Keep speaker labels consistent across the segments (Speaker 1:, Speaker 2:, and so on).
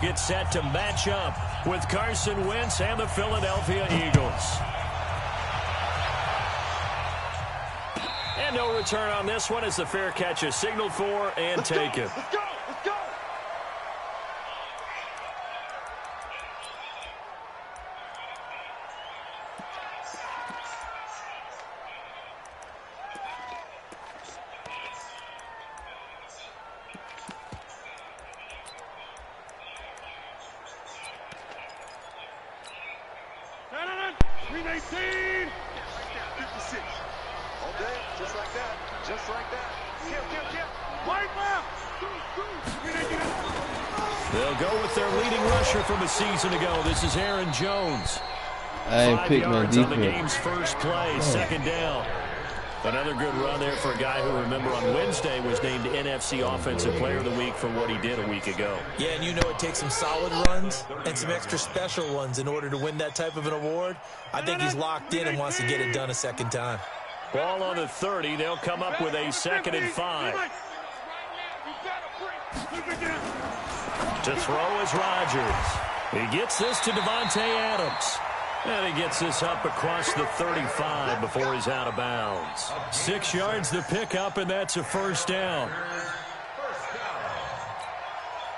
Speaker 1: Get set to match up with Carson Wentz and the Philadelphia Eagles. And no return on this one as the fair catch is signaled for and taken.
Speaker 2: Let's go! Let's go!
Speaker 1: They'll go with their leading rusher from a season ago. This is Aaron Jones.
Speaker 3: I ain't
Speaker 1: 5
Speaker 3: picked my
Speaker 1: yards on the
Speaker 3: defense.
Speaker 1: game's first play, second down. Another good run there for a guy who, remember, on Wednesday was named NFC Offensive Player of the Week for what he did a week ago.
Speaker 4: Yeah, and you know it takes some solid runs and some extra special ones in order to win that type of an award. I think he's locked in and wants to get it done a second time.
Speaker 1: Ball on the 30. They'll come up with a 2nd and 5. To throw is Rodgers. He gets this to Devontae Adams. And he gets this up across the 35 before he's out of bounds. 6 yards the pickup, and that's a first down.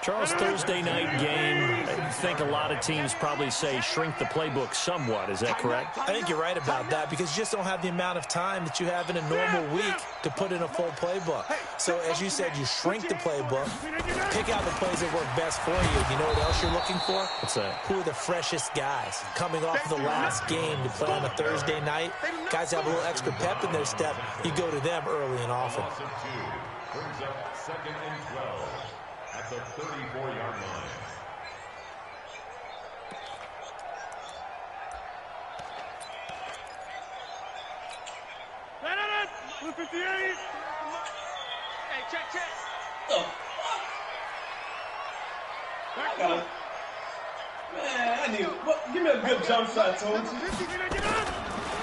Speaker 1: Charles, Thursday night game, I think a lot of teams probably say shrink the playbook somewhat. Is that correct?
Speaker 4: I think you're right about that because you just don't have the amount of time that you have in a normal week to put in a full playbook. So, as you said, you shrink the playbook, pick out the plays that work best for you. You know what else you're looking for?
Speaker 1: What's that?
Speaker 4: Who are the freshest guys coming off the last game to play on a Thursday night? Guys have a little extra pep in their step. You go to them early and often.
Speaker 5: Brings up 2nd and 12 at the 34-yard line.
Speaker 2: Blue 58. Hey, check.
Speaker 6: I got it. Man, I need give me a good jump shot, Tony.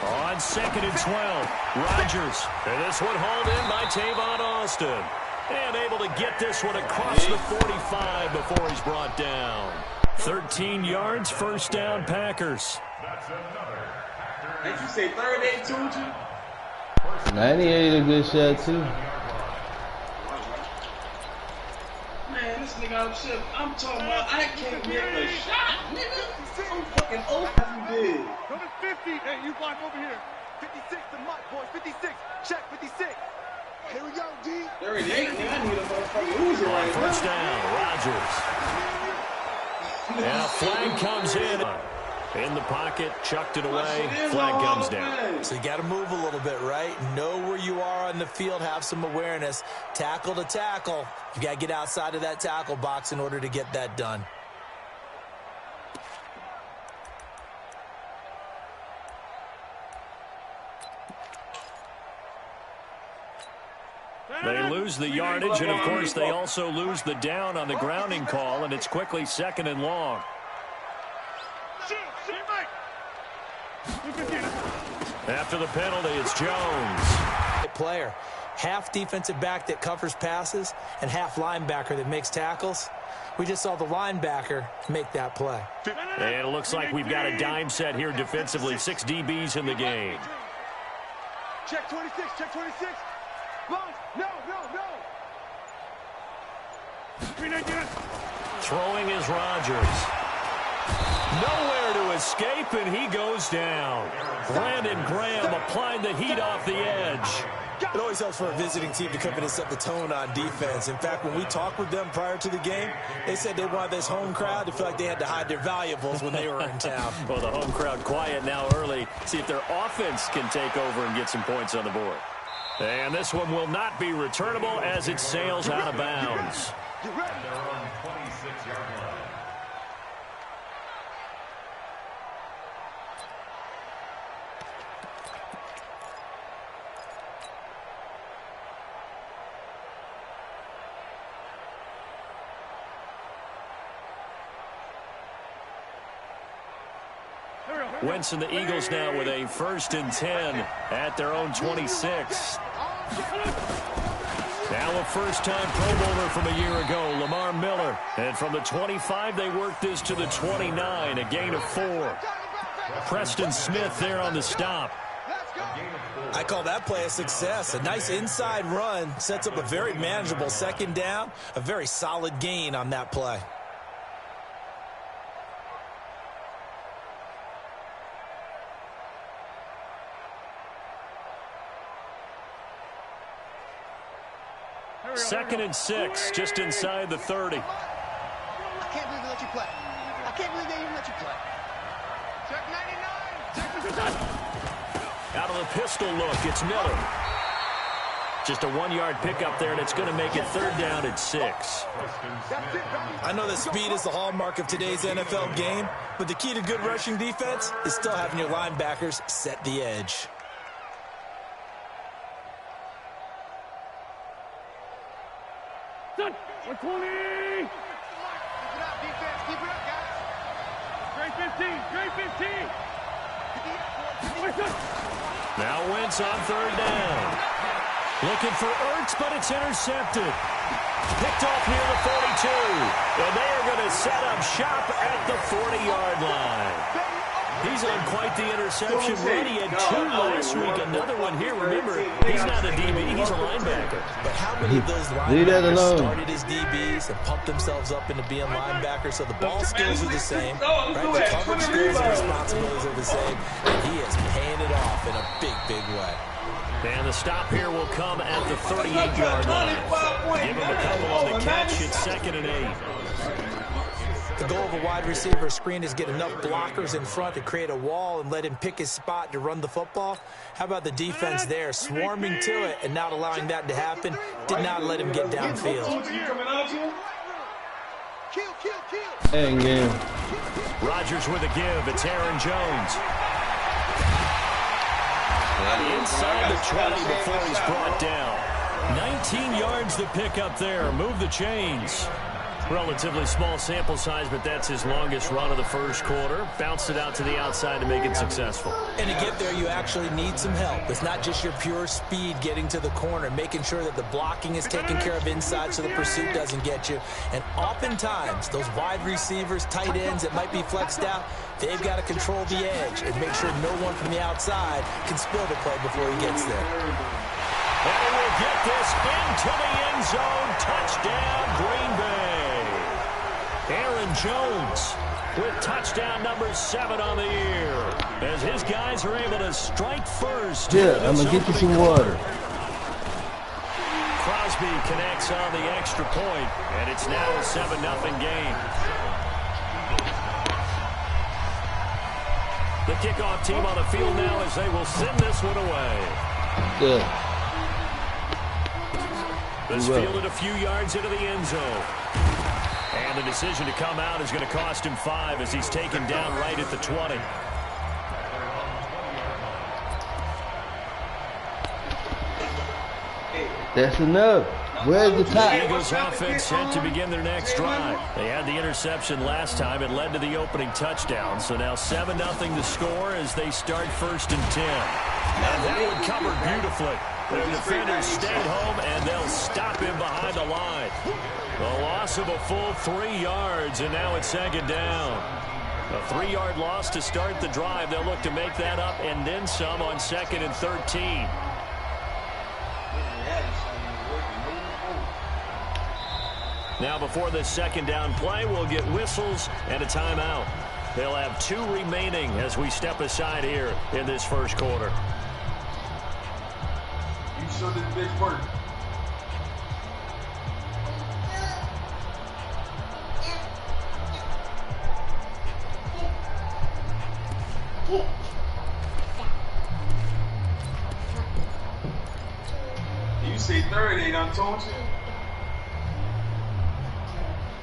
Speaker 1: On 2nd and 12, Rodgers. And this one hauled in by Tavon Austin. And able to get this one across the 45 before he's brought down. 13 yards, first down, Packers.
Speaker 6: Did you say 38, Tucci?
Speaker 3: 98 a good shot too.
Speaker 6: Man, this nigga, I'm talking about I can't make a shot, nigga. I'm fucking open you did.
Speaker 2: Number 50. Hey, you block over here. 56 to Mike, boys. 56. Check 56. Here we go, D.
Speaker 6: 38, man. I need a motherfucking loser right now.
Speaker 1: First down, Rodgers. And a flag comes in the pocket, chucked it away, flag comes down.
Speaker 4: So you got to move a little bit, right? Know where you are on the field, have some awareness. Tackle to tackle. You got to get outside of that tackle box in order to get that done.
Speaker 1: They lose the yardage, and, of course, they also lose the down on the grounding call, and it's quickly 2nd and long. After the penalty, it's Jones.
Speaker 4: Player. Half defensive back that covers passes and half linebacker that makes tackles. We just saw the linebacker make that play.
Speaker 1: And it looks like we've got a dime set here defensively. 6 DBs in the game.
Speaker 2: Check 26. Check 26. No.
Speaker 1: Throwing is Rodgers. Nowhere to escape, and he goes down. Brandon Graham applying the heat off the edge.
Speaker 4: It always helps for a visiting team to come in and set the tone on defense. In fact, when we talked with them prior to the game, they said they wanted this home crowd to feel like they had to hide their valuables when they were in town.
Speaker 1: Well, the home crowd quiet now early. See if their offense can take over and get some points on the board. And this one will not be returnable as it sails out of bounds.
Speaker 5: And they're on 26-yard line.
Speaker 1: Wentz and the Eagles now with a 1st and 10 at their own 26. Now a first-time Pro Bowler from a year ago, Lamar Miller. And from the 25, they worked this to the 29, a gain of 4. Preston Smith there on the stop.
Speaker 4: I call that play a success. A nice inside run sets up a very manageable second down, a very solid gain on that play.
Speaker 1: Second and 6, just inside the 30.
Speaker 2: I can't believe they let you play. I can't believe they even let you play. Check 99.
Speaker 1: Out of the pistol look, it's Miller. Just a 1-yard pickup there, and it's going to make it third down at 6.
Speaker 4: I know that speed is the hallmark of today's NFL game, but the key to good rushing defense is still having your linebackers set the edge.
Speaker 2: Keep it up, defense. Keep it up, guys. Straight 15. Straight 15.
Speaker 1: Now Wentz on third down. Looking for Ertz, but it's intercepted. Picked off near the 42. And they are going to set up shop at the 40-yard line. He's on quite the interception run. He had 2 last week. Another one here. Remember, he's not a DB. He's a linebacker.
Speaker 4: But how many of those linebackers started as DBs and pumped themselves up into being linebackers? So the ball skills are the same, right? The coverage skills and responsibilities are the same. And he is paying it off in a big, big way.
Speaker 1: And the stop here will come at the 38-yard line. Give him a couple on the catch. It's second and 8.
Speaker 4: The goal of a wide receiver screen is get enough blockers in front to create a wall and let him pick his spot to run the football. How about the defense there, swarming to it and not allowing that to happen? Did not let him get downfield.
Speaker 3: Dang game.
Speaker 1: Rodgers with a give. It's Aaron Jones. Inside the 20 before he's brought down. 19 yards to pick up there. Move the chains. Relatively small sample size, but that's his longest run of the first quarter. Bounced it out to the outside to make it successful.
Speaker 4: And to get there, you actually need some help. It's not just your pure speed getting to the corner, making sure that the blocking is taken care of inside so the pursuit doesn't get you. And oftentimes, those wide receivers, tight ends that might be flexed out, they've got to control the edge and make sure no one from the outside can spill the play before he gets there.
Speaker 1: And he will get this into the end zone. Touchdown, Green Bay. Aaron Jones with touchdown number 7 on the year as his guys are able to strike first.
Speaker 3: Yeah, I'm going to get you some water.
Speaker 1: Crosby connects on the extra point, and it's now a 7-0 game. The kickoff team on the field now as they will send this one away.
Speaker 3: Good.
Speaker 1: This fielded a few yards into the end zone. And the decision to come out is going to cost him 5 as he's taken down right at the 20.
Speaker 3: That's enough. Where's the top?
Speaker 1: The Eagles offense set to begin their next drive. They had the interception last time. It led to the opening touchdown. So now 7-0 to score as they start 1st and 10. And that one covered beautifully. The defenders stayed home, and they'll stop him behind the line. The loss of a full 3 yards, and now it's 2nd down. A 3-yard loss to start the drive. They'll look to make that up and then some on 2nd and 13. Now before this 2nd down play, we'll get whistles and a timeout. They'll have 2 remaining as we step aside here in this first quarter.
Speaker 6: You sure did big work. You say 30, I told you.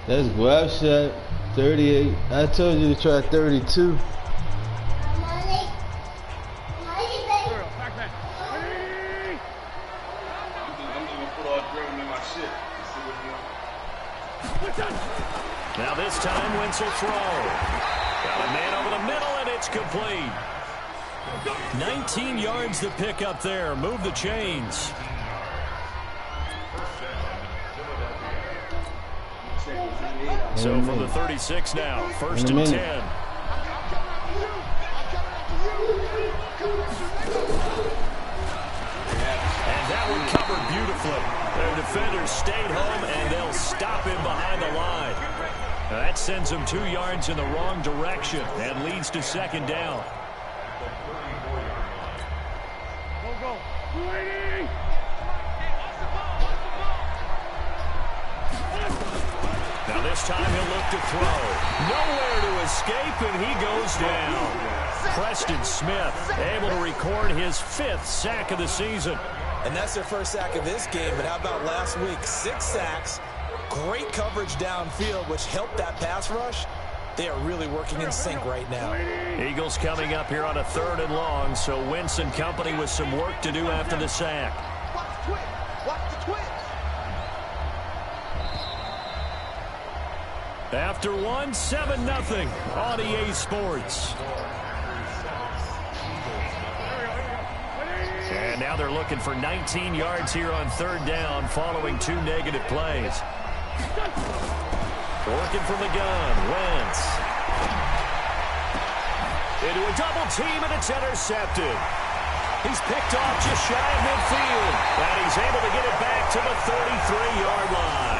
Speaker 3: That's grab shot, 38. I told you to try 32.
Speaker 1: Now this time, Wentz will throw. Got a man over the middle, and it's complete. 19 yards to pick up there. Move the chains. So from the 36 now, first and 10. And that one covered beautifully. Their defenders stayed home, and they'll stop him behind the line. Now that sends him 2 yards in the wrong direction and leads to second down.
Speaker 2: Go.
Speaker 1: Now this time he'll look to throw. Nowhere to escape, and he goes down. Preston Smith able to record his 5th sack of the season.
Speaker 4: And that's their first sack of this game, but how about last week? 6 sacks, great coverage downfield, which helped that pass rush. They are really working in sync right now.
Speaker 1: Eagles coming up here on a 3rd and long, so Wentz and company with some work to do after the sack.
Speaker 2: Watch the twitch.
Speaker 1: After one, 7-0 on EA Sports. And now they're looking for 19 yards here on 3rd down following 2 negative plays. Working from the gun, Wentz. Into a double team, and it's intercepted. He's picked off just shy of midfield, and he's able to get it back to the 33-yard line.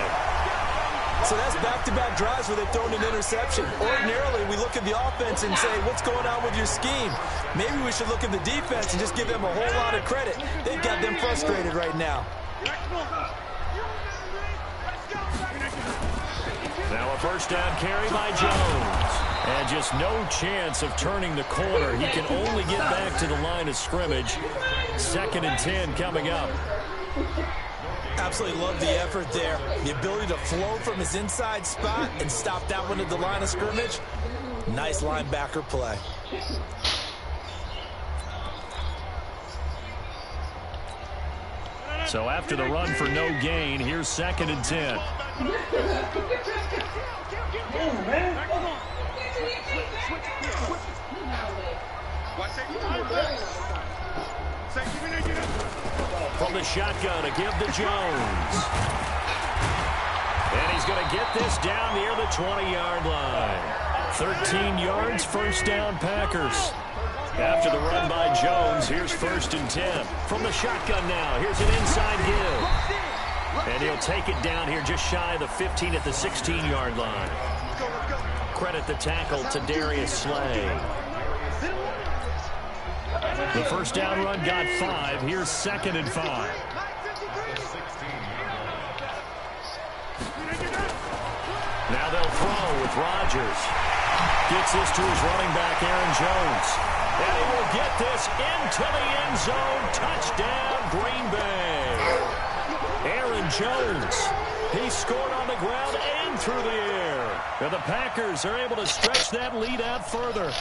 Speaker 4: So that's back-to-back drives where they've thrown an interception. Ordinarily, we look at the offense and say, what's going on with your scheme? Maybe we should look at the defense and just give them a whole lot of credit. They've got them frustrated right now.
Speaker 1: Now a first down carry by Jones. And just no chance of turning the corner. He can only get back to the line of scrimmage. 2nd and 10 coming up.
Speaker 4: Absolutely love the effort there. The ability to flow from his inside spot and stop that one at the line of scrimmage. Nice linebacker play.
Speaker 1: So after the run for no gain, here's 2nd and 10. From the shotgun to give to Jones. And he's going to get this down near the 20-yard line. 13 yards, first down Packers. After the run by Jones, here's 1st and 10. From the shotgun now, here's an inside give. And he'll take it down here just shy of the 15 at the 16-yard line. Credit the tackle to Darius Slay. The first down run got 5. Here's 2nd and 5. Now they'll throw with Rodgers. Gets this to his running back, Aaron Jones. And he will get this into the end zone. Touchdown, Green Bay. Aaron Jones. He scored on the ground and through the air. And the Packers are able to stretch that lead out further.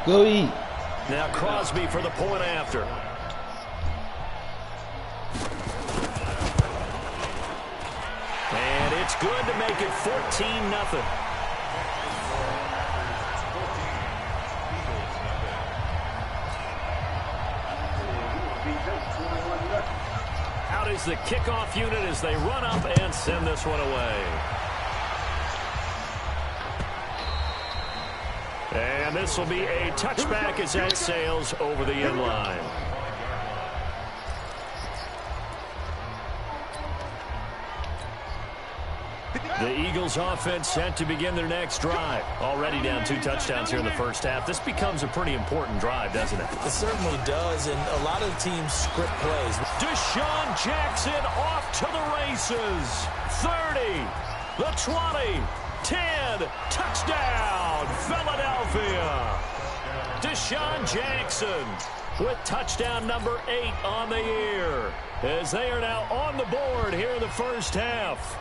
Speaker 3: Go eat.
Speaker 1: Now Crosby for the point after. And it's good to make it 14-0. Out is the kickoff unit as they run up and send this one away. And this will be a touchback as that sails over the end line. The Eagles offense set to begin their next drive. Already down 2 touchdowns here in the first half. This becomes a pretty important drive, doesn't it?
Speaker 4: It certainly does, and a lot of teams script plays.
Speaker 1: Deshaun Jackson off to the races. 30, the 20, 10, touchdown, Philadelphia. Deshaun Jackson with touchdown number 8 on the year as they are now on the board here in the first half.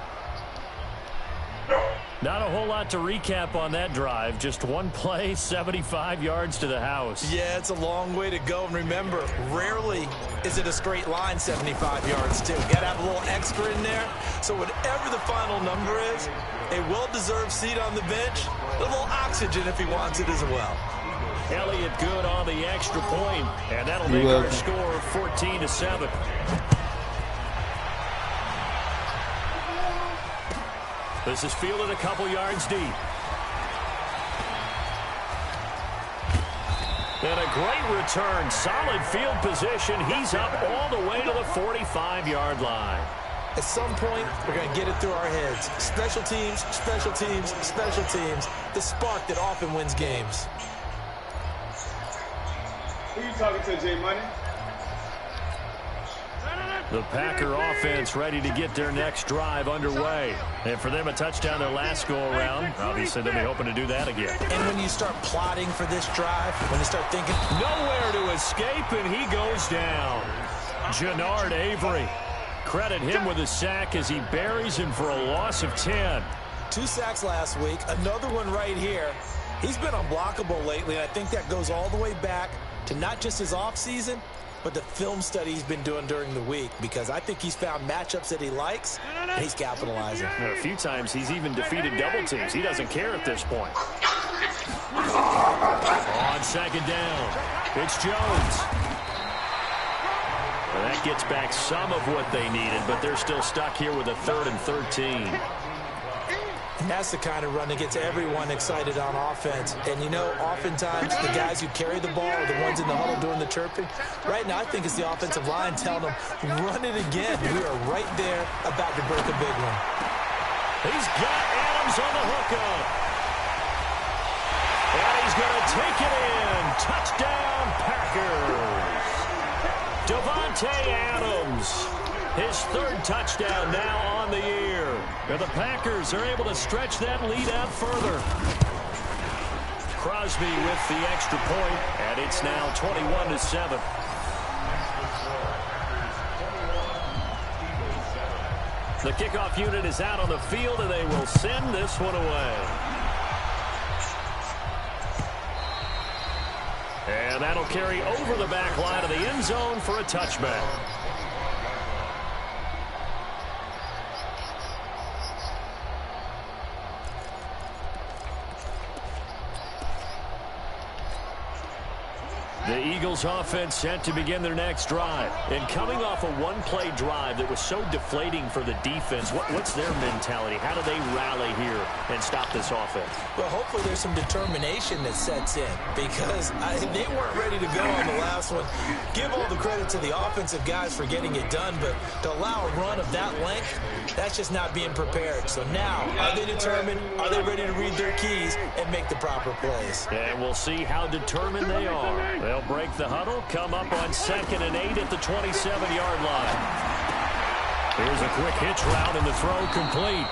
Speaker 1: Not a whole lot to recap on that drive. Just one play, 75 yards to the house.
Speaker 4: Yeah, it's a long way to go. And remember, rarely is it a straight line 75 yards, too. Got to have a little extra in there. So whatever the final number is, a well-deserved seat on the bench, a little oxygen if he wants it as well.
Speaker 1: Elliott good on the extra point, and that'll make our score 14-7. This is fielded a couple yards deep. And a great return. Solid field position. He's up all the way to the 45-yard line.
Speaker 4: At some point, we're going to get it through our heads. Special teams, special teams, special teams. The spark that often wins games.
Speaker 2: Who you talking to, J Money?
Speaker 1: The Packer offense ready to get their next drive underway. And for them, a touchdown their last go-around. Obviously, they'll be hoping to do that again.
Speaker 4: And when you start plotting for this drive, when you start thinking,
Speaker 1: nowhere to escape, and he goes down. Jannard Avery. Credit him with a sack as he buries him for a loss of 10.
Speaker 4: 2 sacks last week, another one right here. He's been unblockable lately, and I think that goes all the way back to not just his offseason, but the film study he's been doing during the week, because I think he's found matchups that he likes, and he's capitalizing.
Speaker 1: A few times he's even defeated double teams. He doesn't care at this point. On second down, it's Jones. Well, that gets back some of what they needed, but they're still stuck here with a 3rd and 13.
Speaker 4: And that's the kind of run that gets everyone excited on offense. And, you know, oftentimes the guys who carry the ball are the ones in the huddle doing the chirping. Right now, I think it's the offensive line telling them, run it again. We are right there about to break a big one.
Speaker 1: He's got Adams on the hookup. And he's going to take it in. Touchdown, Packers. Davante Adams. His 3rd touchdown now on the year. And the Packers are able to stretch that lead out further. Crosby with the extra point, and it's now 21-7. The kickoff unit is out on the field, and they will send this one away. And that'll carry over the back line of the end zone for a touchback. The Eagles offense set to begin their next drive. And coming off a one-play drive that was so deflating for the defense, what's their mentality? How do they rally here and stop this offense?
Speaker 4: Well, hopefully there's some determination that sets in, because they weren't ready to go on the last one. Give all the credit to the offensive guys for getting it done, but to allow a run of that length, that's just not being prepared. So now, are they determined? Are they ready to read their keys and make the proper plays?
Speaker 1: And we'll see how determined they are. They'll break the huddle, come up on 2nd and 8 at the 27-yard line. Here's a quick hitch route, and the throw complete.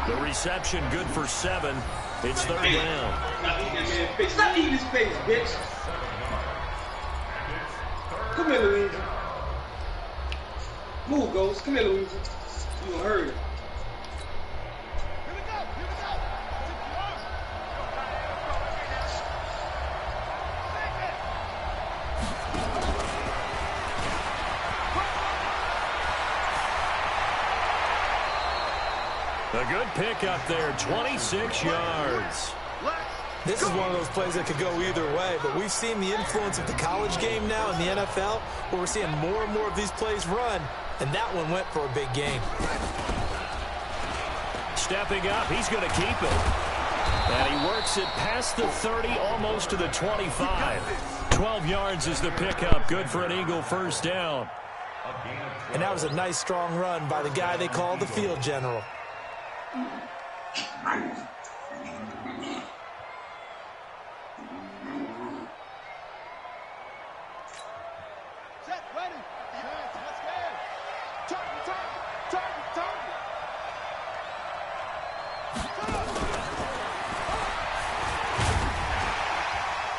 Speaker 1: The reception good for 7. It's 3rd down.
Speaker 6: Stop eating his face, bitch. Come here, Louisa. Move, Ghost. Come here, Louisa. You gonna hurry.
Speaker 1: A good pick up there, 26 yards.
Speaker 4: This is one of those plays that could go either way, but we've seen the influence of the college game now in the NFL, where we're seeing more and more of these plays run, and that one went for a big gain.
Speaker 1: Stepping up, he's going to keep it. And he works it past the 30, almost to the 25. 12 yards is the pickup, good for an Eagle 1st down.
Speaker 4: And that was a nice, strong run by the guy they call the field general.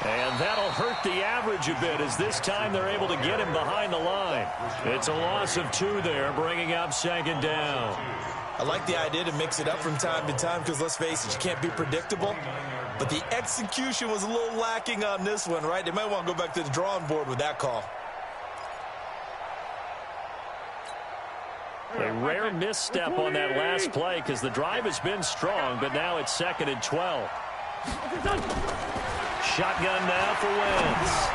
Speaker 1: And that'll hurt the average a bit, as this time they're able to get him behind the line. It's a loss of 2 there, bringing up 2nd down.
Speaker 4: I like the idea to mix it up from time to time, because let's face it, you can't be predictable. But the execution was a little lacking on this one, right? They might want to go back to the drawing board with that call.
Speaker 1: A rare misstep on that last play, because the drive has been strong, but now it's 2nd and 12. Shotgun now for Wentz.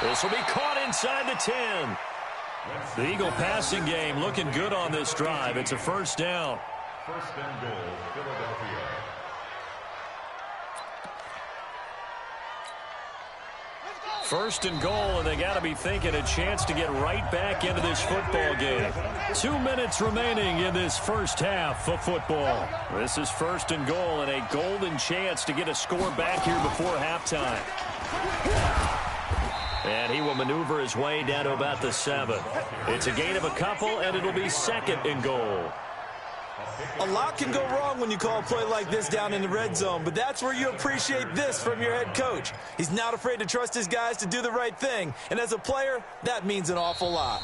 Speaker 1: This will be caught inside the 10. The Eagle passing game looking good on this drive. It's a first down.
Speaker 5: First and goal, Philadelphia.
Speaker 1: First and goal, and they got to be thinking a chance to get right back into this football game. 2 minutes remaining in this first half of football. This is first and goal, and a golden chance to get a score back here before halftime. And he will maneuver his way down to about the 7. It's a gain of a couple, and it'll be second and goal.
Speaker 4: A lot can go wrong when you call a play like this down in the red zone, but that's where you appreciate this from your head coach. He's not afraid to trust his guys to do the right thing, and as a player, that means an awful lot.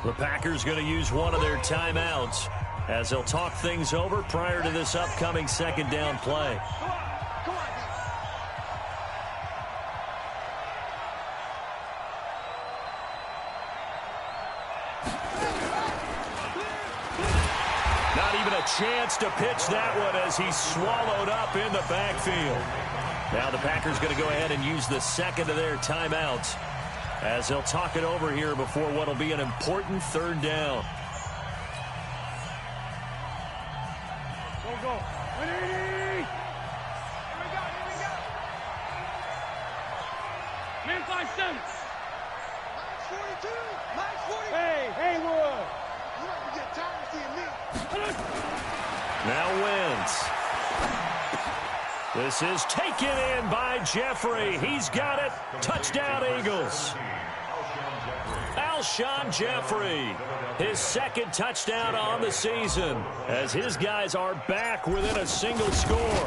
Speaker 1: The Packers going to use one of their timeouts as they'll talk things over prior to this upcoming second down play. Not even a chance to pitch that one as he's swallowed up in the backfield. Now the Packers going to go ahead and use the second of their timeouts as they'll talk it over here before what will be an important third down.
Speaker 2: Go. Ready? Here we go. Man 5-7. 9-42. Hey, Lord. You have to get tired of seeing me.
Speaker 1: Now Wentz. This is taken in by Jeffrey. He's got it. Touchdown, Eagles. Alshon Jeffrey, his second touchdown on the season as his guys are back within a single score.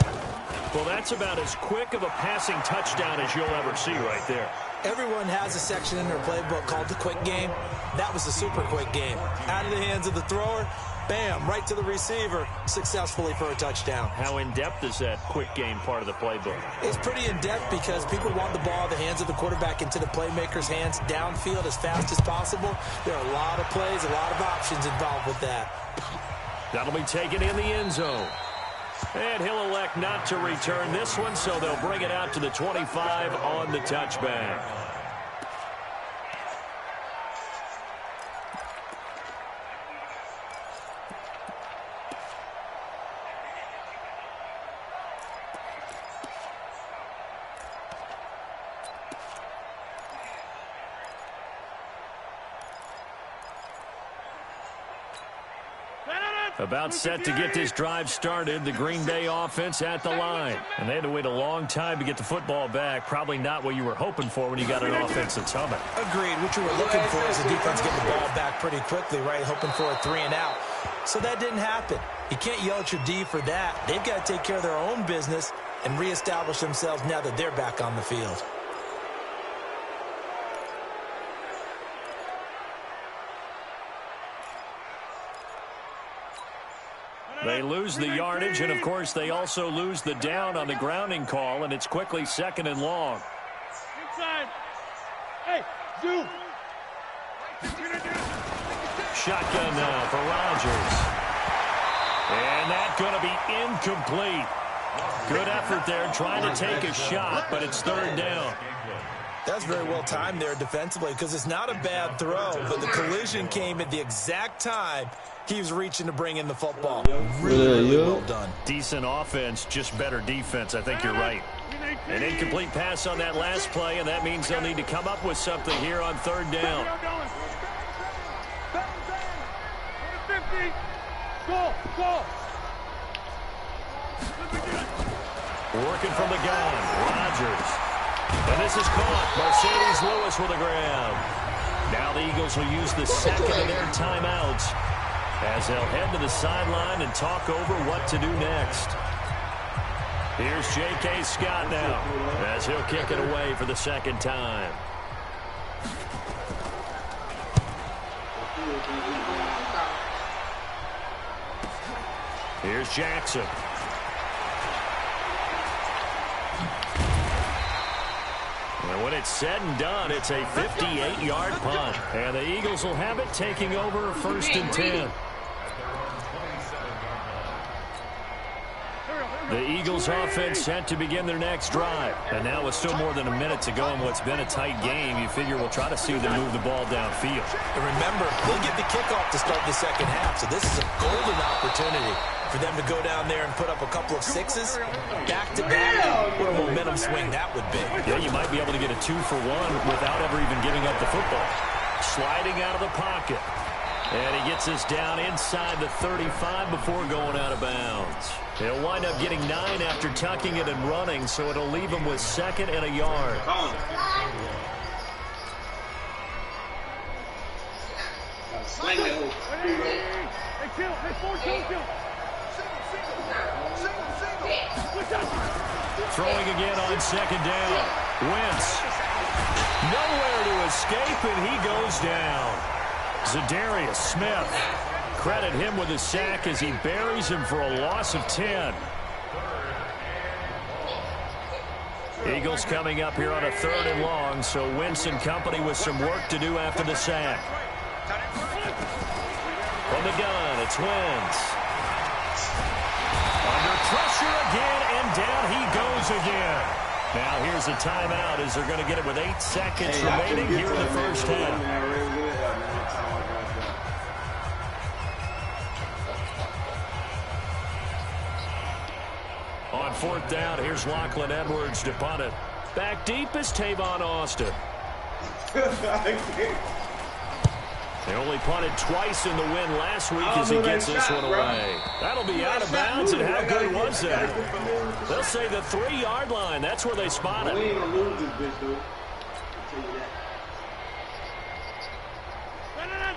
Speaker 1: Well, that's about as quick of a passing touchdown as you'll ever see right there.
Speaker 4: Everyone has a section in their playbook called the quick game. That was the super quick game. Out of the hands of the thrower, bam, right to the receiver, successfully for a touchdown.
Speaker 1: How in-depth is that quick game part of the playbook?
Speaker 4: It's pretty in-depth because people want the ball in the hands of the quarterback into the playmaker's hands downfield as fast as possible. There are a lot of plays, a lot of options involved with that.
Speaker 1: That'll be taken in the end zone. And he'll elect not to return this one, so they'll bring it out to the 25 on the touchback. About set to get this drive started, the Green Bay offense at the line. And they had to wait a long time to get the football back. Probably not what you were hoping for when you got an offense that's humming.
Speaker 4: Agreed. What you were looking for is the defense getting the ball back pretty quickly, right? Hoping for a 3 and out. So that didn't happen. You can't yell at your D for that. They've got to take care of their own business and reestablish themselves now that they're back on the field.
Speaker 1: They lose the yardage, and, of course, they also lose the down on the grounding call, and it's quickly second and long.
Speaker 2: Inside. Hey, Zoo.
Speaker 1: Shotgun now for Rodgers. And that's going to be incomplete. Good effort there trying to take a shot, but it's third down.
Speaker 4: That's very well timed there defensively because it's not a bad throw, but the collision came at the exact time he was reaching to bring in the football. Really well done.
Speaker 1: Decent offense, just better defense. I think you're right. An incomplete pass on that last play, and that means they'll need to come up with something here on third down. Working from the gun, Rodgers. And this is caught. Mercedes Lewis with a grab. Now the Eagles will use the second of their timeouts as they'll head to the sideline and talk over what to do next. Here's J.K. Scott now as he'll kick it away for the second time. Here's Jackson. And when it's said and done, it's a 58-yard punt. And the Eagles will have it taking over first and 10. The Eagles offense set to begin their next drive. And now with still more than a minute to go in what's been a tight game, you figure we'll try to see them move the ball downfield.
Speaker 4: And remember, they'll get the kickoff to start the second half, so this is a golden opportunity for them to go down there and put up a couple of sixes back-to-back. What a momentum swing that would be.
Speaker 1: Yeah, you might be able to get a 2-for-1 without ever even giving up the football. Sliding out of the pocket. And he gets us down inside the 35 before going out of bounds. He'll wind up getting 9 after tucking it and running, so it'll leave him with 2nd and a yard. Throwing again on 2nd down. Wentz. Nowhere to escape, and he goes down. Zadarius Smith. Credit him with a sack as he buries him for a loss of 10. Eagles coming up here on a 3rd and long, so Wentz and company with some work to do after the sack. From the gun, it's Wentz. Under pressure again, and down he goes again. Now here's a timeout as they're going to get it with 8 seconds remaining here in the first half. On 4th down, here's Lachlan Edwards to punt it. Back deep is Tavon Austin. They only punted twice in the win last week as he gets this one away. That'll be out of bounds, and how good was that? They'll say the 3-yard line. That's where they spot it.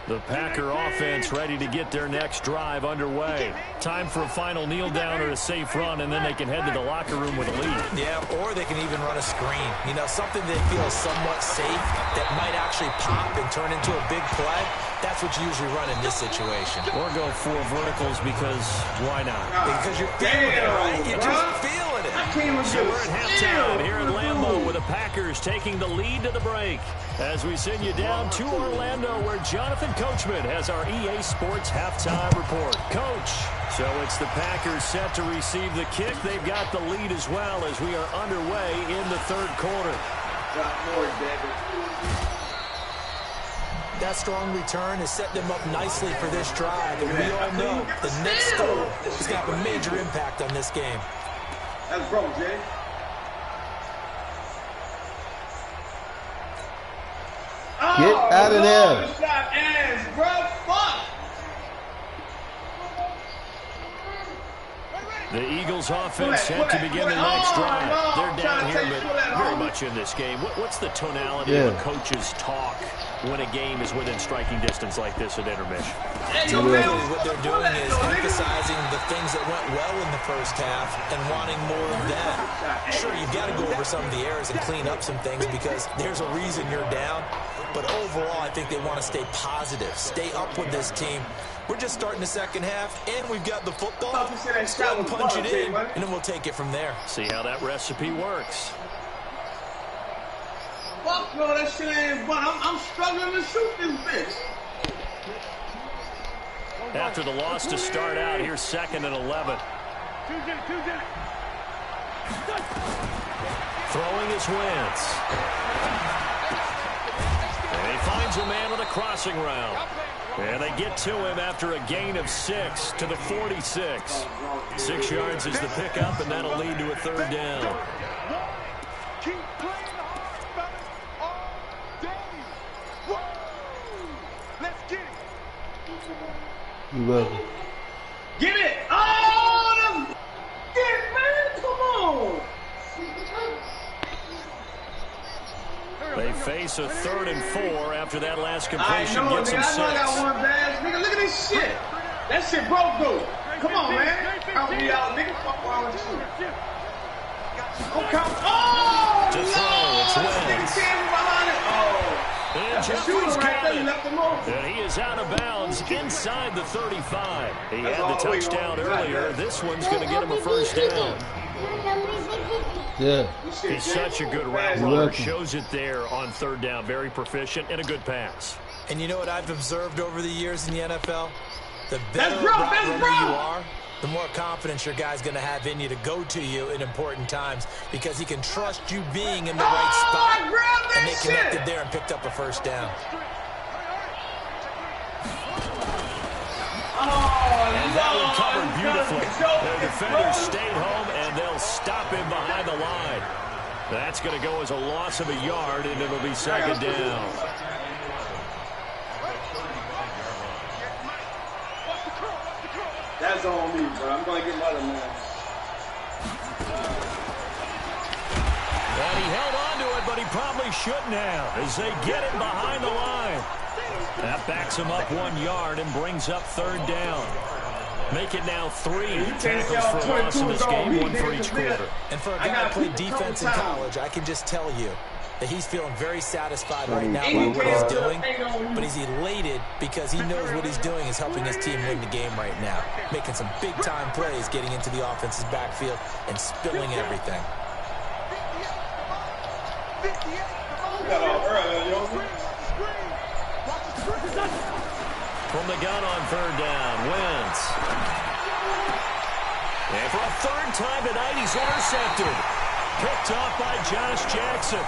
Speaker 1: The Packer offense ready to get their next drive underway. Time for a final kneel down or a safe run, and then they can head to the locker room with a lead.
Speaker 4: Yeah, or they can even run a screen. You know, something they feel somewhat safe that might actually pop and turn into a big play. That's what you usually run in this situation.
Speaker 1: Or go 4 verticals because why not?
Speaker 4: Because you're feeling it, right? You're just feeling it.
Speaker 1: So we're at halftime here at Lambeau with the Packers taking the lead to the break. As we send you down to Orlando where Jonathan Coachman has our EA Sports halftime report. Coach, so it's the Packers set to receive the kick. They've got the lead as well as we are underway in the 3rd quarter.
Speaker 4: That strong return has set them up nicely for this drive, and we all know the next goal has got a major impact on this game.
Speaker 6: That's broke, Jay.
Speaker 3: Get out of there.
Speaker 6: Stop ass, bro. Fuck.
Speaker 1: The Eagles offense set to begin the next drive. They're down here, but very much in this game. What's the tonality of a coach's talk when a game is within striking distance like this at intermission?
Speaker 4: Typically, what they're doing is emphasizing the things that went well in the first half and wanting more of that. Sure, you've got to go over some of the errors and clean up some things because there's a reason you're down. But overall, I think they want to stay positive, stay up with this team. We're just starting the second half, and we've got the football. Let's go and punch it in, and then we'll take it from there.
Speaker 1: See how that recipe works.
Speaker 6: Fuck no, that shit ain't fun. I'm struggling to shoot this bitch.
Speaker 1: After the loss to start out, here's 2nd and 11. Throwing his Wentz. And he finds a man with a crossing route. And they get to him after a gain of 6 to the 46. 6 yards is the pickup, and that'll lead to a 3rd down.
Speaker 2: Keep playing hard, fellas, all day. Woo! Let's get it.
Speaker 3: You welcome.
Speaker 6: Get it. Oh, get it, man. Come on.
Speaker 1: They face a 3rd and 4 after that last completion
Speaker 6: I know,
Speaker 1: gets
Speaker 6: nigga.
Speaker 1: them 6.
Speaker 6: I know I got one bad. Nigga, look at this shit. That shit broke, dude. Come on, man. Count me out, nigga. Fuck wrong with you. Oh, count. Oh,
Speaker 1: To throw, it's
Speaker 6: nigga
Speaker 1: Wentz.
Speaker 6: standing behind it. Oh.
Speaker 1: And
Speaker 6: That's a
Speaker 1: Jeffrey's
Speaker 6: shooter right
Speaker 1: got
Speaker 6: there. You
Speaker 1: it.
Speaker 6: left him open.
Speaker 1: And he is out of bounds inside the 35. He had the touchdown earlier. This one's going to get him a 1st down.
Speaker 3: Yeah.
Speaker 1: He's such a good route runner. Shows it there on 3rd down. Very proficient and a good pass.
Speaker 4: And you know what I've observed over the years in the NFL? The better route runner you are, the more confidence your guy's going to have in you to go to you in important times because he can trust you being in the right spot. And they connected there and picked up a first down.
Speaker 1: And that one covered beautifully. The defenders stayed home, and they'll stop him behind the line. That's going to go as a loss of a yard, and it'll be second down.
Speaker 6: That's on me, bro. I'm going to get another man.
Speaker 1: And he held on to it, but he probably shouldn't have as they get him behind the line. That backs him up 1 yard and brings up third down. Make it now 3 tackles for a loss in this game, 1 for each quarter.
Speaker 4: And for a guy that played defense in college, I can just tell you that he's feeling very satisfied right now by what he's doing, but he's elated because he knows what he's doing is helping his team win the game right now, making some big-time plays, getting into the offense's backfield and spilling everything.
Speaker 1: From the gun on third down, Wentz. And for a third time tonight, he's intercepted. Picked off by Josh Jackson.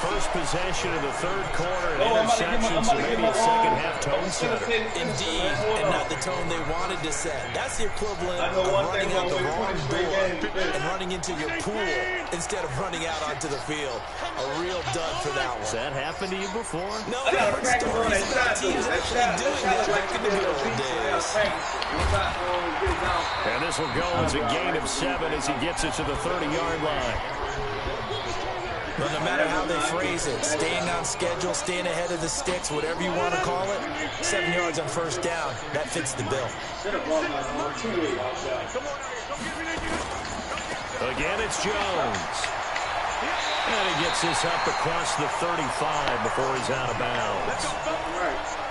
Speaker 1: First possession of the third quarter, an interception, so maybe a second-half tone setter.
Speaker 4: Indeed, and not the tone they wanted to set. That's the equivalent of running out the wrong door and running into your pool instead of running out onto the field. A real dud for that one.
Speaker 1: Has that happened to you before?
Speaker 4: No, I've heard stories about teams actually doing that back in the good old days.
Speaker 1: And this will go as a gain of 7 as he gets it to the 30-yard line.
Speaker 4: But no matter how they phrase it, staying on schedule, staying ahead of the sticks, whatever you want to call it, 7 yards on first down, that fits the bill.
Speaker 1: Again, it's Jones. And he gets this up across the 35 before he's out of bounds.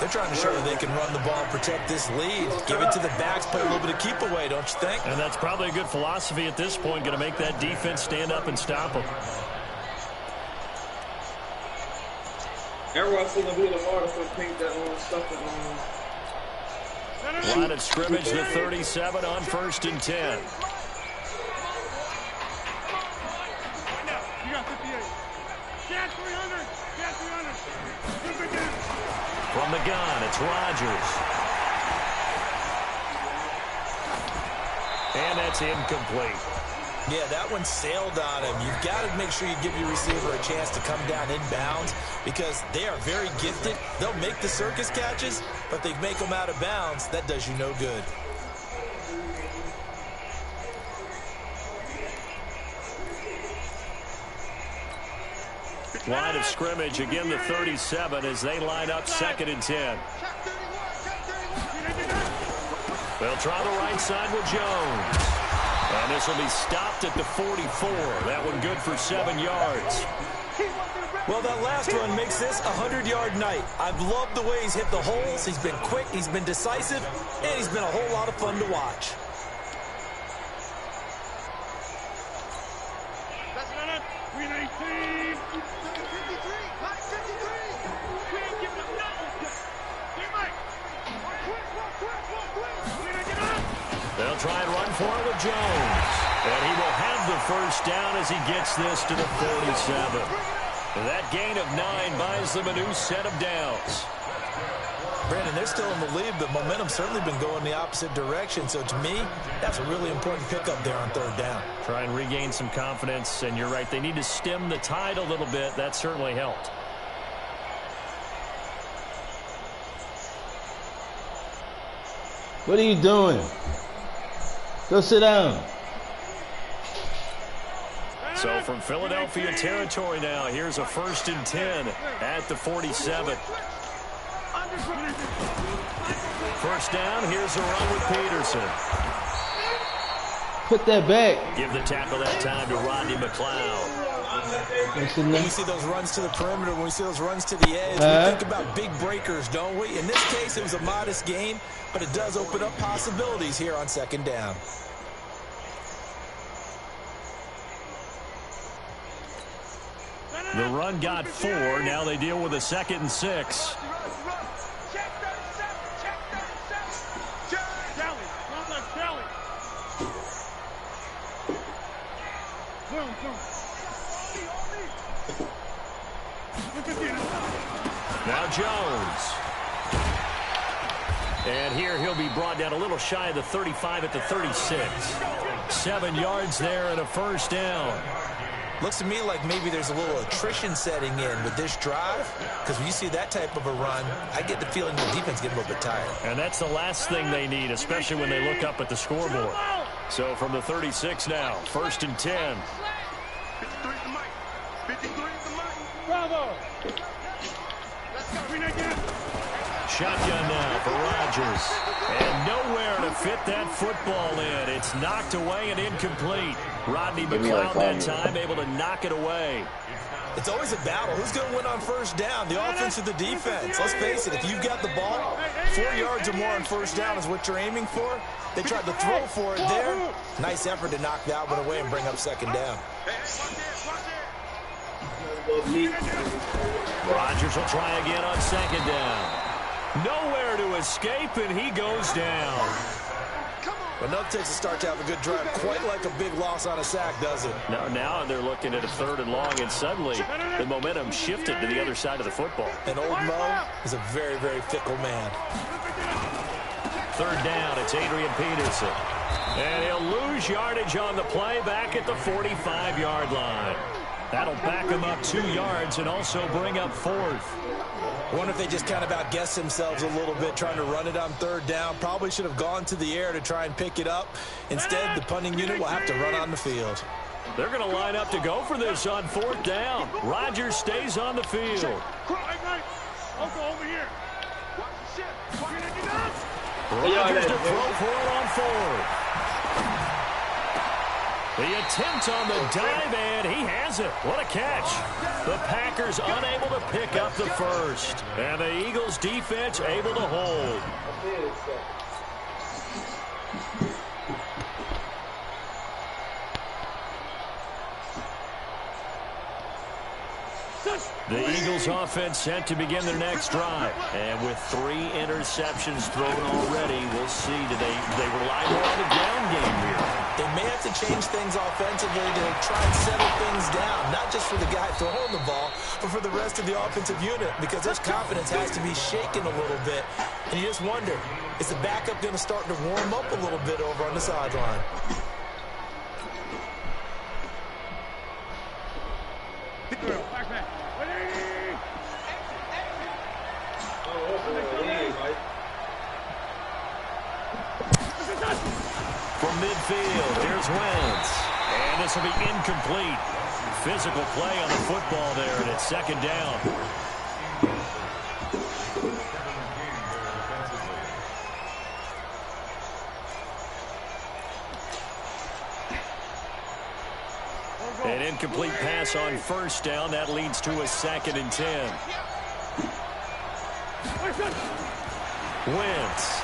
Speaker 4: They're trying to show that they can run the ball and protect this lead. Give it to the backs, play a little bit of keep away, don't you think?
Speaker 1: And that's probably a good philosophy at this point, going to make that defense stand up and stop them.
Speaker 6: Everyone's seen the wheel of order for pink that stuff that
Speaker 1: Line of scrimmage, the 37 on 1st and 10. From the gun, it's Rodgers. And that's incomplete.
Speaker 4: Yeah, that one sailed on him. You've got to make sure you give your receiver a chance to come down inbounds because they are very gifted. They'll make the circus catches, but they make them out of bounds. That does you no good.
Speaker 1: Line of scrimmage, again the 37 as they line up 2nd and 10. They'll try the right side with Jones. And this will be stopped at the 44. That one good for 7 yards.
Speaker 4: Well, that last run makes this a 100-yard night. I've loved the way he's hit the holes. He's been quick, he's been decisive, and he's been a whole lot of fun to watch.
Speaker 1: They'll try and run for it with Jones. And he will have the first down as he gets this to the 47. That gain of 9 buys them a new set of downs.
Speaker 4: Brandon, they're still in the lead, but momentum's certainly been going the opposite direction. So to me, that's a really important pickup there on 3rd down.
Speaker 1: Try and regain some confidence, and you're right, they need to stem the tide a little bit. That certainly helped.
Speaker 3: What are you doing? Go sit down.
Speaker 1: So from Philadelphia territory now, here's a 1st and 10 at the 47. First down, here's a run with Peterson.
Speaker 3: Put that back.
Speaker 1: Give the tackle that time to Rodney McLeod.
Speaker 4: When we see those runs to the perimeter, when we see those runs to the edge, we think about big breakers, don't we? In this case, it was a modest gain, but it does open up possibilities here on 2nd down.
Speaker 1: The run got 4. Now they deal with a 2nd and 6. Now Jones. And here he'll be brought down a little shy of the 35 at the 36. 7 yards there and a first down.
Speaker 4: Looks to me like maybe there's a little attrition setting in with this drive, because when you see that type of a run, I get the feeling the defense getting a little bit tired.
Speaker 1: And that's the last thing they need, especially when they look up at the scoreboard. So from the 36 now, 1st and 10.
Speaker 2: 53 is the mic. 53 is the mic. Bravo. Let's go.
Speaker 1: Shotgun now for Rodgers. And nowhere to fit that football in. It's knocked away and incomplete. Rodney McLeod that time able to knock it away.
Speaker 4: It's always a battle. Who's going to win on first down, the offense or the defense? Let's face it, if you've got the ball, 4 yards or more on first down is what you're aiming for. They tried to throw for it there. Nice effort to knock that one away and bring up 2nd down.
Speaker 1: Rodgers will try again on 2nd down. Nowhere to escape, and he goes down.
Speaker 4: But enough takes a start to have a good drive. Quite like a big loss on a sack, does it?
Speaker 1: Now they're looking at a 3rd and long, and suddenly the momentum shifted to the other side of the football.
Speaker 4: And old Mo is a very, very fickle man.
Speaker 1: 3rd down, it's Adrian Peterson. And he'll lose yardage on the play back at the 45-yard line. That'll back him up 2 yards and also bring up 4th.
Speaker 4: I wonder if they just kind of outguessed themselves a little bit trying to run it on 3rd down. Probably should have gone to the air to try and pick it up. Instead, the punting unit will have to run on the field.
Speaker 1: They're going to line up to go for this on 4th down. Rodgers stays on the field.
Speaker 2: Over here.
Speaker 1: Rodgers to throw for it on 4th. The attempt on the dive, and he has it. What a catch. The Packers unable to pick up the first. And the Eagles defense able to hold. The Eagles offense set to begin their next drive. And with 3 interceptions thrown already, we'll see. Do they rely more on the ground game here?
Speaker 4: They may have to change things offensively to try and settle things down, not just for the guy throwing the ball, but for the rest of the offensive unit, because their confidence has to be shaken a little bit. And you just wonder, is the backup going to start to warm up a little bit over on the sideline?
Speaker 1: From midfield, here's Wentz. And this will be incomplete. Physical play on the football there, and it's 2nd down. An incomplete pass on 1st down. That leads to a 2nd and 10. Wentz.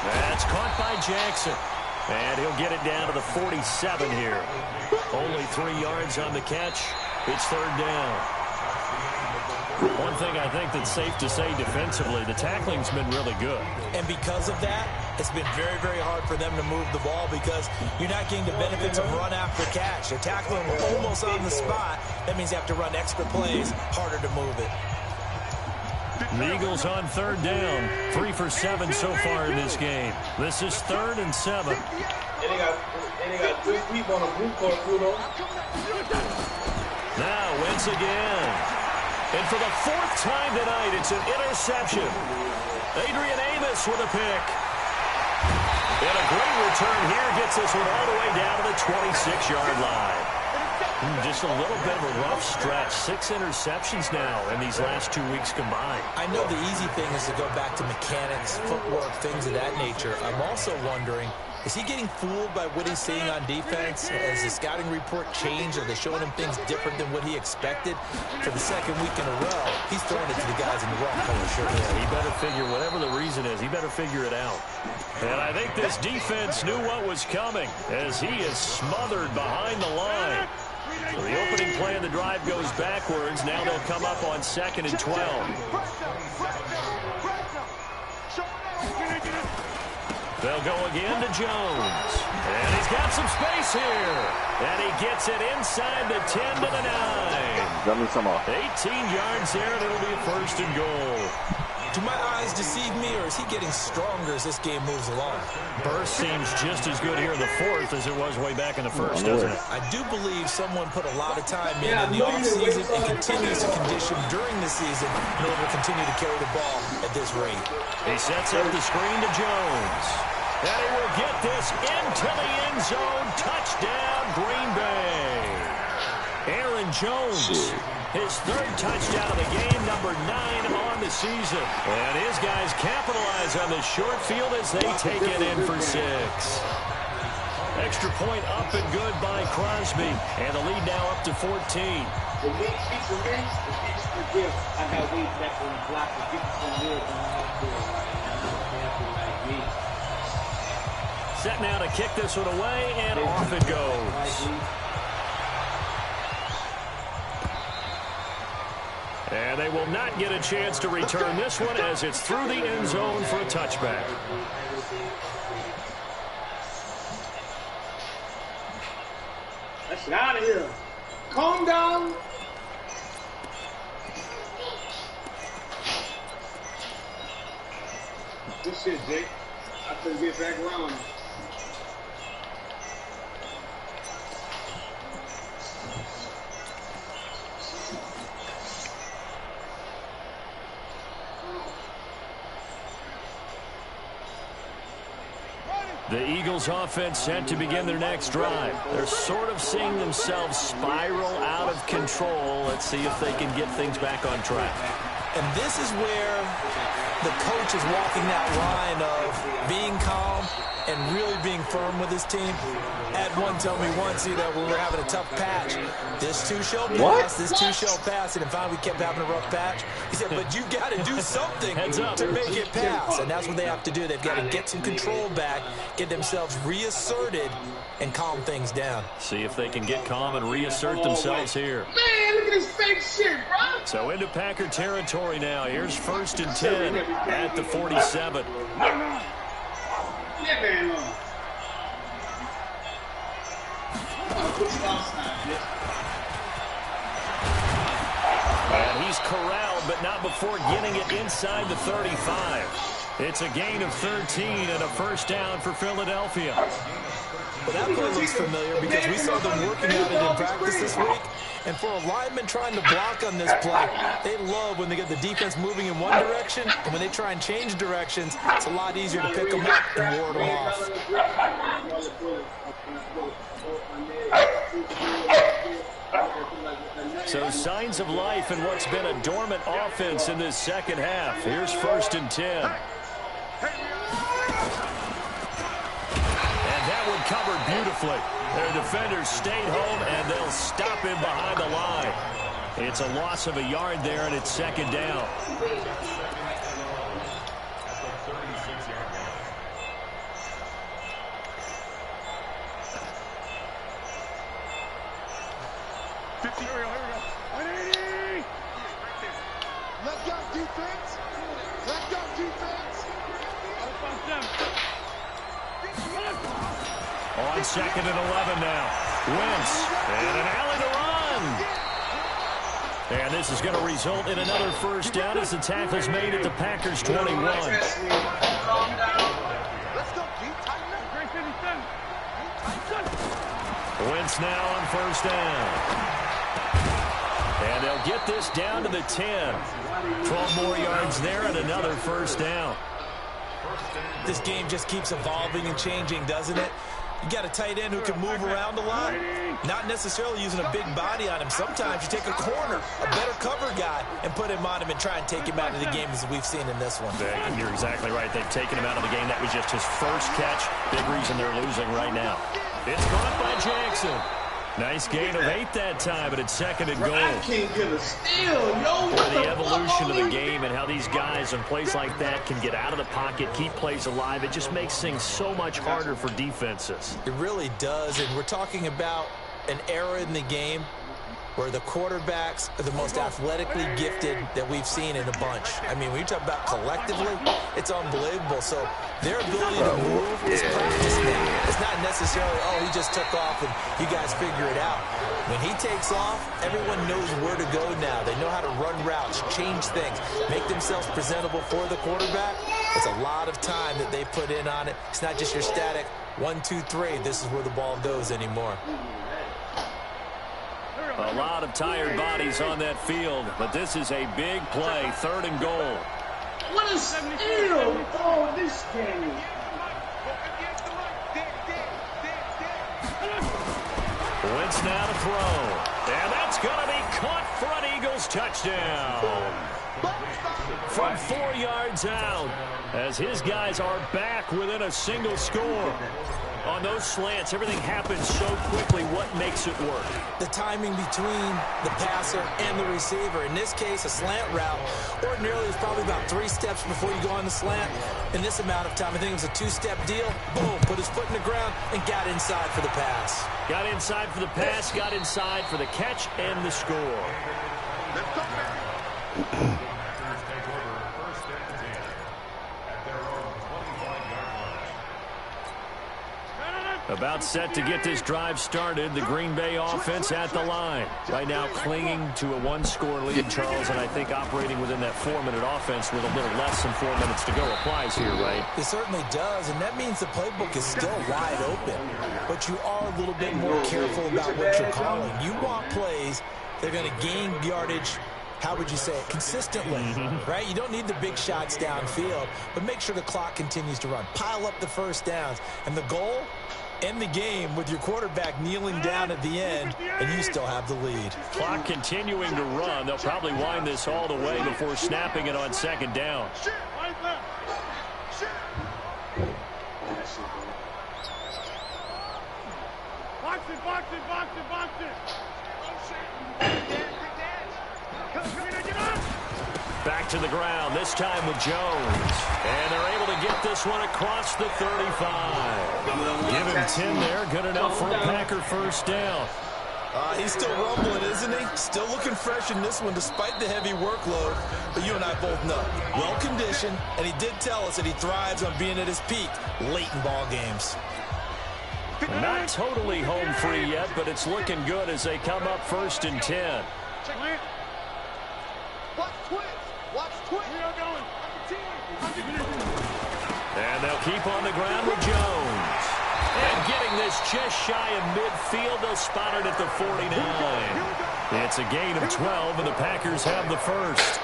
Speaker 1: That's caught by Jackson. And he'll get it down to the 47 here. Only 3 yards on the catch. It's 3rd down. One thing I think that's safe to say defensively, the tackling's been really good.
Speaker 4: And because of that, it's been very, very hard for them to move the ball because you're not getting the benefits of run after catch. They're tackling almost on the spot. That means you have to run extra plays, harder to move it.
Speaker 1: The Eagles on 3rd down. 3 for 7 so far in this game. This is 3rd and 7.
Speaker 6: And they got 3 people on the blue court, Pluto.
Speaker 1: Now Wentz again. And for the 4th time tonight, it's an interception. Adrian Amos with a pick. And a great return here gets this one all the way down to the 26-yard line. Just a little bit of a rough stretch. 6 interceptions now in these last 2 weeks combined.
Speaker 4: I know the easy thing is to go back to mechanics, footwork, things of that nature. I'm also wondering, is he getting fooled by what he's seeing on defense? Has the scouting report changed? Are they showing him things different than what he expected? For the 2nd week in a row, he's throwing it to the guys in the wrong color shirt.
Speaker 1: Yeah, he better figure, whatever the reason is, he better figure it out. And I think this defense knew what was coming as he is smothered behind the line. So the opening play of the drive goes backwards. Now they'll come up on 2nd and 12. They'll go again to Jones. And he's got some space here. And he gets it inside the 10 to the 9.
Speaker 7: Got me some off.
Speaker 1: 18 yards there, and it'll be a 1st and goal.
Speaker 4: Do my eyes deceive me, or is he getting stronger as this game moves along?
Speaker 1: Burst seems just as good here in the 4th as it was way back in the 1st, doesn't it?
Speaker 4: I do believe someone put a lot of time in the offseason and continues to condition during the season in order to continue to carry the ball at this rate.
Speaker 1: He sets up the screen to Jones. And he will get this into the end zone. Touchdown, Green Bay. Aaron Jones, his 3rd touchdown of the game, number 9 on the season. And his guys capitalize on the short field as they take it in for 6. Extra point up and good by Crosby. And the lead now up to 14.
Speaker 6: The weak speaks for me, the speaks for gift. I got weak back on the block to get some good on the field. Like me.
Speaker 1: Set now to kick this one away, and off it goes. And they will not get a chance to return this one as it's through the end zone for a touchback.
Speaker 6: Let's get out of here. Calm down. Good shit, Jake. I couldn't get back around.
Speaker 1: The Eagles offense set to begin their next drive. They're sort of seeing themselves spiral out of control. Let's see if they can get things back on track.
Speaker 4: And this is where the coach is walking that line of being calm and really being firm with his team. Had one tell me once, that when we were having a tough patch, this too shall pass, this too shall pass, and finally we kept having a rough patch. He said, but you got to do something to make it pass, and that's what they have to do. They've got to get some control back, get themselves reasserted, and calm things down.
Speaker 1: See if they can get calm and reassert themselves here.
Speaker 6: Man, look at this fake shit, bro.
Speaker 1: So into Packer territory now. Here's 1st and 10 at the 47.
Speaker 6: That man on.
Speaker 1: And he's corralled, but not before getting it inside the 35. It's a gain of 13 and a 1st down for Philadelphia.
Speaker 4: Well, that play looks familiar because we saw them working on it in practice this week. And for a lineman trying to block on this play, they love when they get the defense moving in one direction, and when they try and change directions, it's a lot easier to pick them up and ward them off.
Speaker 1: So signs of life in what's been a dormant offense in this second half. Here's 1st and 10. And that one covered beautifully. Their defenders stayed home, and they'll stop him behind the line. It's a loss of a yard there, and it's 2nd down.
Speaker 2: Let's go, defense. Let's go, defense.
Speaker 1: On 2nd and 11 now. Wentz, and an alley to run. And this is going to result in another 1st down as the tackle's made at the Packers' 21.
Speaker 2: Let's go,
Speaker 1: Wentz now on 1st down. And they'll get this down to the 10. 12 more yards there and another 1st down.
Speaker 4: This game just keeps evolving and changing, doesn't it? You got a tight end who can move around a lot, not necessarily using a big body on him. Sometimes you take a corner, a better cover guy, and put him on him and try and take him out of the game as we've seen in this one.
Speaker 1: You're exactly right. They've taken him out of the game. That was just his 1st catch. Big reason they're losing right now. It's caught by Jackson. Nice gain of 8 that time, but it's 2nd and goal.
Speaker 6: I can't get a steal, yo.
Speaker 1: The evolution of the game and how these guys on plays like that can get out of the pocket, keep plays alive, it just makes things so much harder for defenses.
Speaker 4: It really does, and we're talking about an era in the game where the quarterbacks are the most athletically gifted that we've seen in a bunch. I mean, when you talk about collectively, it's unbelievable. So their ability to move is practice now. It's not necessarily, oh, he just took off and you guys figure it out. When he takes off, everyone knows where to go now. They know how to run routes, change things, make themselves presentable for the quarterback. It's a lot of time that they put in on it. It's not just your static 1, 2, 3. This is where the ball goes anymore.
Speaker 1: A lot of tired bodies on that field, but this is a big play, 3rd and goal.
Speaker 6: What a steal! Oh, this game.
Speaker 1: Wentz now to throw. And that's going to be caught for an Eagles touchdown. From 4 yards out, as his guys are back within a single score. On those slants, everything happens so quickly. What makes it work?
Speaker 4: The timing between the passer and the receiver. In this case, a slant route. Ordinarily, it's probably about 3 steps before you go on the slant. In this amount of time, I think it was a 2-step deal. Boom, put his foot in the ground and got inside for the pass.
Speaker 1: Got inside for the pass, got inside for the catch and the score. About set to get this drive started. The Green Bay offense at the line. Right now clinging to a 1-score lead, Charles, and I think operating within that 4-minute offense with a little less than 4 minutes to go applies here, right?
Speaker 4: It certainly does, and that means the playbook is still wide open. But you are a little bit more careful about what you're calling. You want plays that are going to gain yardage, how would you say it, consistently, right? You don't need the big shots downfield, but make sure the clock continues to run. Pile up the first downs, and the goal, end the game with your quarterback kneeling down at the end, and you still have the lead.
Speaker 1: Clock continuing to run. They'll probably wind this all the way before snapping it on 2nd down.
Speaker 2: Box it.
Speaker 1: Back to the ground, this time with Jones. And they're able to get this one across the 35. Give him 10 there, good enough for a Packer first down.
Speaker 4: He's still rumbling, isn't he? Still looking fresh in this one despite the heavy workload. But you and I both know, well-conditioned, and he did tell us that he thrives on being at his peak late in ball games.
Speaker 1: Not totally home free yet, but it's looking good as they come up 1st and 10.
Speaker 2: Watch twitch. We are going.
Speaker 1: And they'll keep on the ground with Jones. And getting this just shy of midfield, they'll spot it at the 49. It's a gain of 12, and the Packers have the first.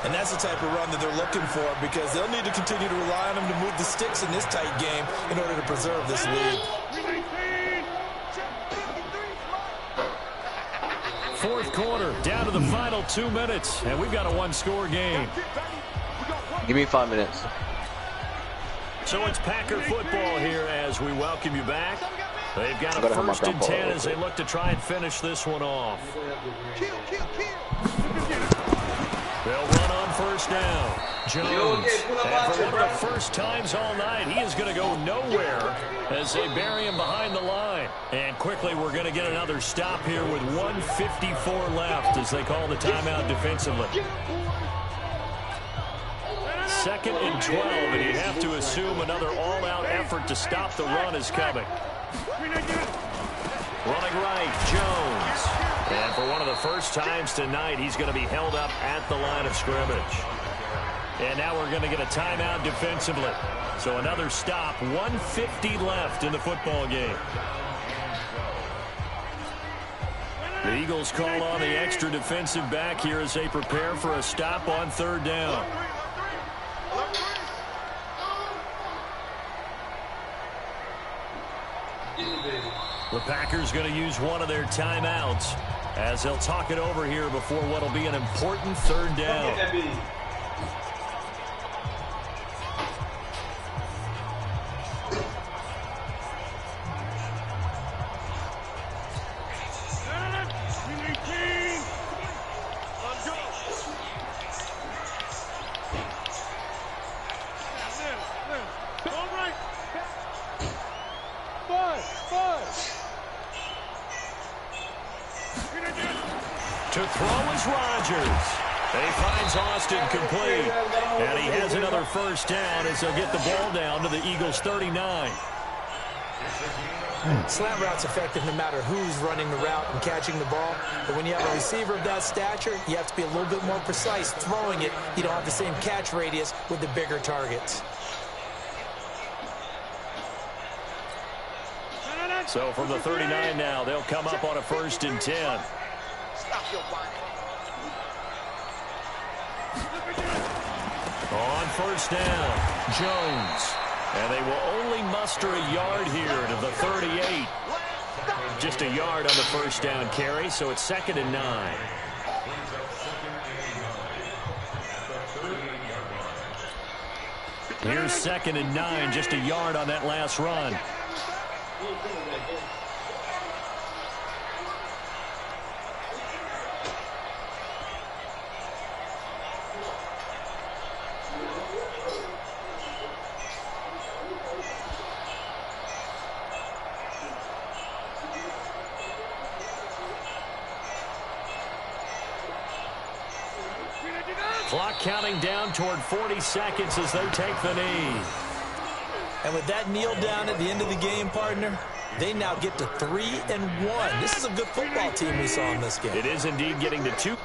Speaker 4: And that's the type of run that they're looking for, because they'll need to continue to rely on him to move the sticks in this tight game in order to preserve this lead.
Speaker 1: 4th quarter, down to the final 2 minutes, and we've got a 1-score game.
Speaker 7: Give me 5 minutes.
Speaker 1: So it's Packer football here as we welcome you back. They've got a 1st and 10 as they look to try and finish this one off. They'll run on 1st down. Jones, and for one of the first times all night, he is going to go nowhere as they bury him behind the line. And quickly, we're going to get another stop here with 1:54 left as they call the timeout defensively. 2nd and 12, and you have to assume another all-out effort to stop the run is coming. Running right, Jones. And for one of the first times tonight, he's going to be held up at the line of scrimmage. And now we're going to get a timeout defensively. So another stop, 1:50 left in the football game. The Eagles call on the extra defensive back here as they prepare for a stop on 3rd down. The Packers going to use one of their timeouts as they'll talk it over here before what will be an important 3rd down. Rodgers. He finds Austin complete. And he has another first down as they'll get the ball down to the Eagles' 39.
Speaker 4: Slant route's effective no matter who's running the route and catching the ball. But when you have a receiver of that stature, you have to be a little bit more precise throwing it. You don't have the same catch radius with the bigger targets.
Speaker 1: So from the 39 now, they'll come up on a 1st and 10.
Speaker 2: Stop your whining.
Speaker 1: On 1st down, Jones. And they will only muster a yard here to the 38. Just a yard on the 1st down carry, so it's 2nd and 9. Here's 2nd and 9, just a yard on that last run. Clock counting down toward 40 seconds as they take the knee.
Speaker 4: And with that kneel down at the end of the game, partner, they now get to 3-1. This is a good football team we saw in this game.
Speaker 1: It is indeed getting to 2.